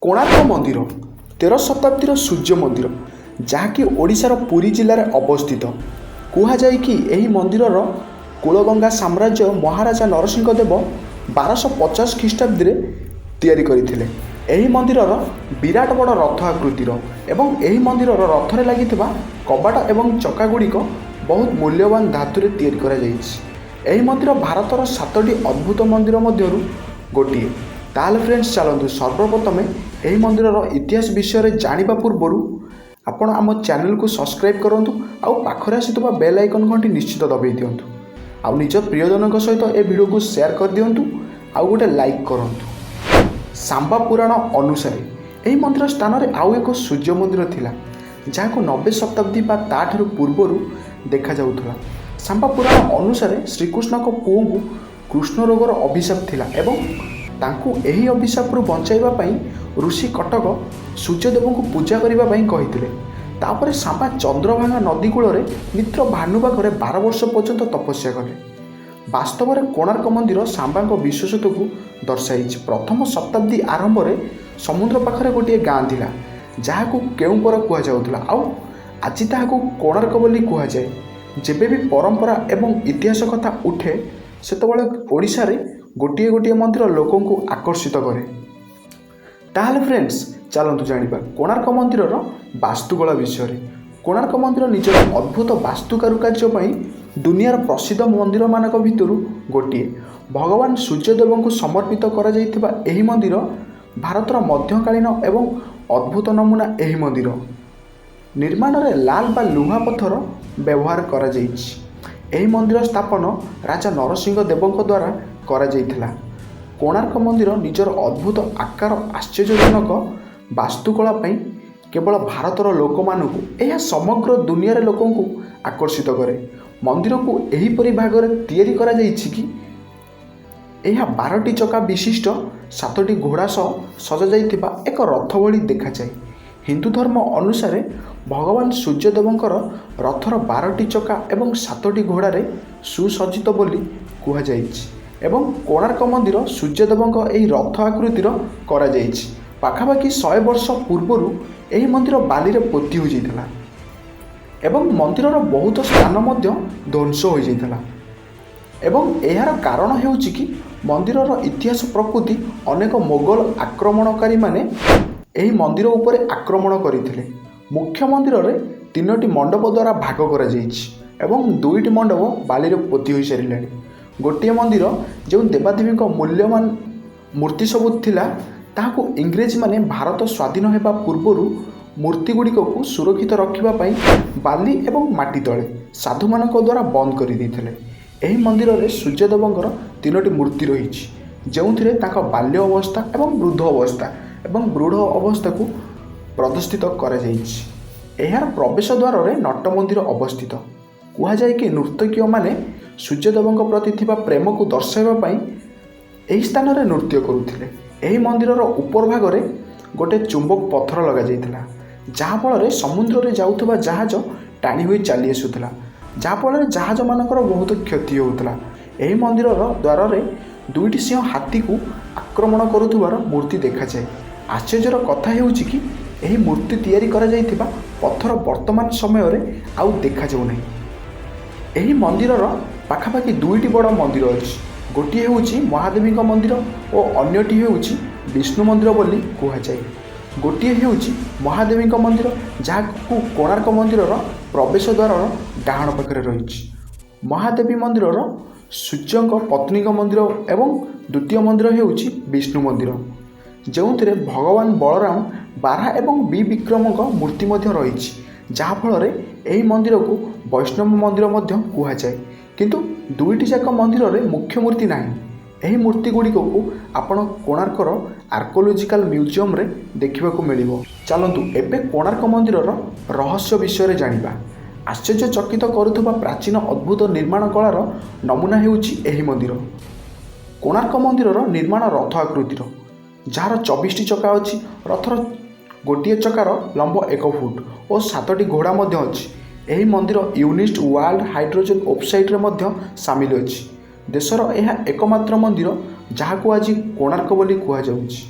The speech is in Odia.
କୋଣାର୍କ ମନ୍ଦିର 13 ଶତାବ୍ଦୀର ସୂର୍ଯ୍ୟ ମନ୍ଦିର, ଯାହାକି ଓଡ଼ିଶାର ପୁରୀ ଜିଲ୍ଲାରେ ଅବସ୍ଥିତ। କୁହାଯାଏ କି ଏହି ମନ୍ଦିରର କୂଳଗଙ୍ଗା ସାମ୍ରାଜ୍ୟ ମହାରାଜା ନରସିଂହ ଦେବ 1250 ଖ୍ରୀଷ୍ଟାବ୍ଦରେ ତିଆରି କରିଥିଲେ। ଏହି ମନ୍ଦିରର ବିରାଟ ବଡ଼ ରଥ ଆକୃତିର ଏବଂ ଏହି ମନ୍ଦିରର ରଥରେ ଲାଗିଥିବା କବାଟ ଏବଂ ଚକାଗୁଡ଼ିକ ବହୁତ ମୂଲ୍ୟବାନ ଧାତୁରେ ତିଆରି କରାଯାଇଛି। ଏହି ମନ୍ଦିର ଭାରତର 7ଟି ଅଦ୍ଭୁତ ମନ୍ଦିର ମଧ୍ୟରୁ ଗୋଟିଏ। ତାହେଲେ ଫ୍ରେଣ୍ଡସ୍, ଚାଲନ୍ତୁ ସର୍ବପ୍ରଥମେ ଏହି ମନ୍ଦିରର ଇତିହାସ ବିଷୟରେ ଜାଣିବା ପୂର୍ବରୁ ଆପଣ ଆମ ଚ୍ୟାନେଲକୁ ସବସ୍କ୍ରାଇବ୍ କରନ୍ତୁ ଆଉ ପାଖରେ ଆସୁଥିବା ବେଲ୍ ଆଇକନ୍ ଘଣ୍ଟି ନିଶ୍ଚିତ ଦବାଇ ଦିଅନ୍ତୁ ଆଉ ନିଜ ପ୍ରିୟଜନଙ୍କ ସହିତ ଏ ଭିଡ଼ିଓକୁ ସେୟାର କରିଦିଅନ୍ତୁ ଆଉ ଗୋଟେ ଲାଇକ୍ କରନ୍ତୁ। ଶାମ୍ବା ପୁରାଣ ଅନୁସାରେ ଏହି ମନ୍ଦିର ସ୍ଥାନରେ ଆଉ ଏକ ସୂର୍ଯ୍ୟ ମନ୍ଦିର ଥିଲା, ଯାହାକୁ 90 ଶତାବ୍ଦୀ ବା ତାଠାରୁ ପୂର୍ବରୁ ଦେଖାଯାଉଥିଲା। ଶାମ୍ବା ପୁରାଣ ଅନୁସାରେ ଶ୍ରୀକୃଷ୍ଣଙ୍କ ପୁଅଙ୍କୁ କୃଷ୍ଣ ରୋଗର ଅଭିଶାପ ଥିଲା ଏବଂ ତାଙ୍କୁ ଏହି ଅଭିଶାପରୁ ବଞ୍ଚାଇବା ପାଇଁ ଋଷି କଟକ ସୂର୍ଯ୍ୟଦେବଙ୍କୁ ପୂଜା କରିବା ପାଇଁ କହିଥିଲେ। ତାପରେ ଶାମ୍ବା ଚନ୍ଦ୍ରଭାଙ୍ଗା ନଦୀ କୂଳରେ ମିତ୍ର ଭାନୁ ପାଖରେ 12 ବର୍ଷ ପର୍ଯ୍ୟନ୍ତ ତପସ୍ୟା କଲେ। ବାସ୍ତବରେ କୋଣାର୍କ ମନ୍ଦିର ଶାମ୍ବାଙ୍କ ବିଶ୍ୱସତକୁ ଦର୍ଶାଇଛି। ପ୍ରଥମ ଶତାବ୍ଦୀ ଆରମ୍ଭରେ ସମୁଦ୍ର ପାଖରେ ଗୋଟିଏ ଗାଁ ଥିଲା, ଯାହାକୁ କେଉଁପର କୁହାଯାଉଥିଲା ଆଉ ଆଜି ତାହାକୁ କୋଣାର୍କ ବୋଲି କୁହାଯାଏ। ଯେବେ ବି ପରମ୍ପରା ଏବଂ ଇତିହାସ କଥା ଉଠେ, ସେତେବେଳେ ଓଡ଼ିଶାରେ ଗୋଟିଏ ଗୋଟିଏ ମନ୍ଦିର ଲୋକଙ୍କୁ ଆକର୍ଷିତ କରେ। ତାହେଲେ ଫ୍ରେଣ୍ଡସ୍, ଚାଲନ୍ତୁ ଜାଣିବା କୋଣାର୍କ ମନ୍ଦିରର ବାସ୍ତୁକଳା ବିଷୟରେ। କୋଣାର୍କ ମନ୍ଦିର ନିଜର ଅଦ୍ଭୁତ ବାସ୍ତୁ କାରୁକାର୍ଯ୍ୟ ପାଇଁ ଦୁନିଆର ପ୍ରସିଦ୍ଧ ମନ୍ଦିରମାନଙ୍କ ଭିତରୁ ଗୋଟିଏ। ଭଗବାନ ସୂର୍ଯ୍ୟଦେବଙ୍କୁ ସମର୍ପିତ କରାଯାଇଥିବା ଏହି ମନ୍ଦିର ଭାରତର ମଧ୍ୟକାଳୀନ ଏବଂ ଅଦ୍ଭୁତ ନମୁନା। ଏହି ମନ୍ଦିର ନିର୍ମାଣରେ ଲାଲ ବା ଲୁହା ପଥର ବ୍ୟବହାର କରାଯାଇଛି। ଏହି ମନ୍ଦିର ସ୍ଥାପନ ରାଜା ନରସିଂହ ଦେବଙ୍କ ଦ୍ୱାରା କରାଯାଇଥିଲା। କୋଣାର୍କ ମନ୍ଦିର ନିଜର ଅଦ୍ଭୁତ ଆକାର ଆଶ୍ଚର୍ଯ୍ୟଜନକ ବାସ୍ତୁକଳା ପାଇଁ କେବଳ ଭାରତର ଲୋକମାନଙ୍କୁ, ଏହା ସମଗ୍ର ଦୁନିଆର ଲୋକଙ୍କୁ ଆକର୍ଷିତ କରେ। ମନ୍ଦିରକୁ ଏହିପରି ଭାଗରେ ତିଆରି କରାଯାଇଛି କି ଏହା 12ଟି ଚକା ବିଶିଷ୍ଟ 7ଟି ଘୋଡ଼ା ସହ ସଜାଯାଇଥିବା ଏକ ରଥ ଭଳି ଦେଖାଯାଏ। ହିନ୍ଦୁ ଧର୍ମ ଅନୁସାରେ ଭଗବାନ ସୂର୍ଯ୍ୟଦେବଙ୍କର ରଥର 12ଟି ଚକା ଏବଂ 7ଟି ଘୋଡ଼ାରେ ସୁସଜ୍ଜିତ ବୋଲି କୁହାଯାଇଛି ଏବଂ କୋଣାର୍କ ମନ୍ଦିର ସୂର୍ଯ୍ୟଦେବଙ୍କ ଏହି ରଥ ଆକୃତିର କରାଯାଇଛି। ପାଖାପାଖି 100 ବର୍ଷ ପୂର୍ବରୁ ଏହି ମନ୍ଦିର ବାଲିରେ ପୋତି ହୋଇଯାଇଥିଲା ଏବଂ ମନ୍ଦିରର ବହୁତ ସ୍ଥାନ ମଧ୍ୟ ଧ୍ୱଂସ ହୋଇଯାଇଥିଲା ଏବଂ ଏହାର କାରଣ ହେଉଛି କି ମନ୍ଦିରର ଇତିହାସ ପ୍ରକୃତି ଅନେକ ମୋଗଲ ଆକ୍ରମଣକାରୀମାନେ ଏହି ମନ୍ଦିର ଉପରେ ଆକ୍ରମଣ କରିଥିଲେ। ମୁଖ୍ୟ ମନ୍ଦିରରେ 3ଟି ମଣ୍ଡପ ଦ୍ୱାରା ଭାଗ କରାଯାଇଛି ଏବଂ 2ଟି ମଣ୍ଡପ ବାଲିରେ ପୋତି ହୋଇସାରିଲାଣି। ଗୋଟିଏ ମନ୍ଦିର ଯେଉଁ ଦେବାଦେବୀଙ୍କ ମୂଲ୍ୟବାନ ମୂର୍ତ୍ତି ସବୁ ଥିଲା, ତାହାକୁ ଇଂରେଜମାନେ ଭାରତ ସ୍ୱାଧୀନ ହେବା ପୂର୍ବରୁ ମୂର୍ତ୍ତିଗୁଡ଼ିକକୁ ସୁରକ୍ଷିତ ରଖିବା ପାଇଁ ବାଲି ଏବଂ ମାଟି ତଳେ ସାଧୁମାନଙ୍କ ଦ୍ୱାରା ବନ୍ଦ କରିଦେଇଥିଲେ। ଏହି ମନ୍ଦିରରେ ସୂର୍ଯ୍ୟଦେବଙ୍କର 3ଟି ମୂର୍ତ୍ତି ରହିଛି, ଯେଉଁଥିରେ ତାଙ୍କ ବାଲ୍ୟ ଅବସ୍ଥା ଏବଂ ବୃଦ୍ଧ ଅବସ୍ଥା ଏବଂ ବୃଢ଼ ଅବସ୍ଥାକୁ ପ୍ରଦର୍ଶିତ କରାଯାଇଛି। ଏହାର ପ୍ରବେଶ ଦ୍ୱାରରେ ନଟ ମନ୍ଦିର ଅବସ୍ଥିତ। କୁହାଯାଏ କି ନର୍ତ୍ତକୀମାନେ ସୂର୍ଯ୍ୟଦେବଙ୍କ ପ୍ରତି ଥିବା ପ୍ରେମକୁ ଦର୍ଶାଇବା ପାଇଁ ଏହି ସ୍ଥାନରେ ନୃତ୍ୟ କରୁଥିଲେ। ଏହି ମନ୍ଦିରର ଉପର ଭାଗରେ ଗୋଟିଏ ଚୁମ୍ବକ ପଥର ଲଗାଯାଇଥିଲା, ଯାହାଫଳରେ ସମୁଦ୍ରରେ ଯାଉଥିବା ଜାହାଜ ଟାଣି ହୋଇ ଚାଲି ଆସୁଥିଲା, ଯାହାଫଳରେ ଜାହାଜମାନଙ୍କର ବହୁତ କ୍ଷତି ହେଉଥିଲା। ଏହି ମନ୍ଦିରର ଦ୍ୱାରରେ 2ଟି ସିଂହ ହାତୀକୁ ଆକ୍ରମଣ କରୁଥିବାର ମୂର୍ତ୍ତି ଦେଖାଯାଏ। ଆଶ୍ଚର୍ଯ୍ୟର କଥା ହେଉଛି କି ଏହି ମୂର୍ତ୍ତି ତିଆରି କରାଯାଇଥିବା ପଥର ବର୍ତ୍ତମାନ ସମୟରେ ଆଉ ଦେଖାଯାଉନାହିଁ। ଏହି ମନ୍ଦିରର ପାଖାପାଖି 2ଟି ବଡ଼ ମନ୍ଦିର ଅଛି। ଗୋଟିଏ ହେଉଛି ମହାଦେବୀଙ୍କ ମନ୍ଦିର ଓ ଅନ୍ୟଟି ହେଉଛି ବିଷ୍ଣୁ ମନ୍ଦିର ବୋଲି କୁହାଯାଏ। ଗୋଟିଏ ହେଉଛି ମହାଦେବୀଙ୍କ ମନ୍ଦିର, ଯାହାକୁ କୋଣାର୍କ ମନ୍ଦିରର ପ୍ରବେଶ ଦ୍ୱାରର ଡାହାଣ ପାଖରେ ରହିଛି। ମହାଦେବୀ ମନ୍ଦିରର ସୂର୍ଯ୍ୟଙ୍କ ପତ୍ନୀଙ୍କ ମନ୍ଦିର ଏବଂ ଦ୍ୱିତୀୟ ମନ୍ଦିର ହେଉଛି ବିଷ୍ଣୁ ମନ୍ଦିର, ଯେଉଁଥିରେ ଭଗବାନ ବଳରାମ, ବାରହା ଏବଂ ବିକ୍ରମଙ୍କ ମୂର୍ତ୍ତି ମଧ୍ୟ ରହିଛି, ଯାହାଫଳରେ ଏହି ମନ୍ଦିରକୁ ବୈଷ୍ଣବ ମନ୍ଦିର ମଧ୍ୟ କୁହାଯାଏ। କିନ୍ତୁ 2ଟି ଯାକ ମନ୍ଦିରରେ ମୁଖ୍ୟ ମୂର୍ତ୍ତି ନାହିଁ। ଏହି ମୂର୍ତ୍ତି ଗୁଡ଼ିକକୁ ଆପଣ କୋଣାର୍କର ଆର୍କୋଲୋଜିକାଲ ମ୍ୟୁଜିୟମରେ ଦେଖିବାକୁ ମିଳିବ। ଚାଲନ୍ତୁ ଏବେ କୋଣାର୍କ ମନ୍ଦିରର ରହସ୍ୟ ବିଷୟରେ ଜାଣିବା। ଆଶ୍ଚର୍ଯ୍ୟଚକିତ କରୁଥିବା ପ୍ରାଚୀନ ଅଦ୍ଭୁତ ନିର୍ମାଣ କଳାର ନମୁନା ହେଉଛି ଏହି ମନ୍ଦିର। କୋଣାର୍କ ମନ୍ଦିରର ନିର୍ମାଣ ରଥ ଆକୃତିର, ଯାହାର 24ଟି ଚକା ଅଛି। ରଥର ଗୋଟିଏ ଚକାର ଲମ୍ବ 1 ଫୁଟ ଓ 7ଟି ଘୋଡ଼ା ମଧ୍ୟ ଅଛି। ଏହି ମନ୍ଦିର ୟୁନେସ୍କୋ ୱାର୍ଲଡ ହାଇଡ୍ରୋଜେନ୍ ୱେବସାଇଟ୍ରେ ମଧ୍ୟ ସାମିଲ ଅଛି। ଦେଶର ଏହା ଏକମାତ୍ର ମନ୍ଦିର ଯାହାକୁ ଆଜି କୋଣାର୍କ ବୋଲି କୁହାଯାଉଛି।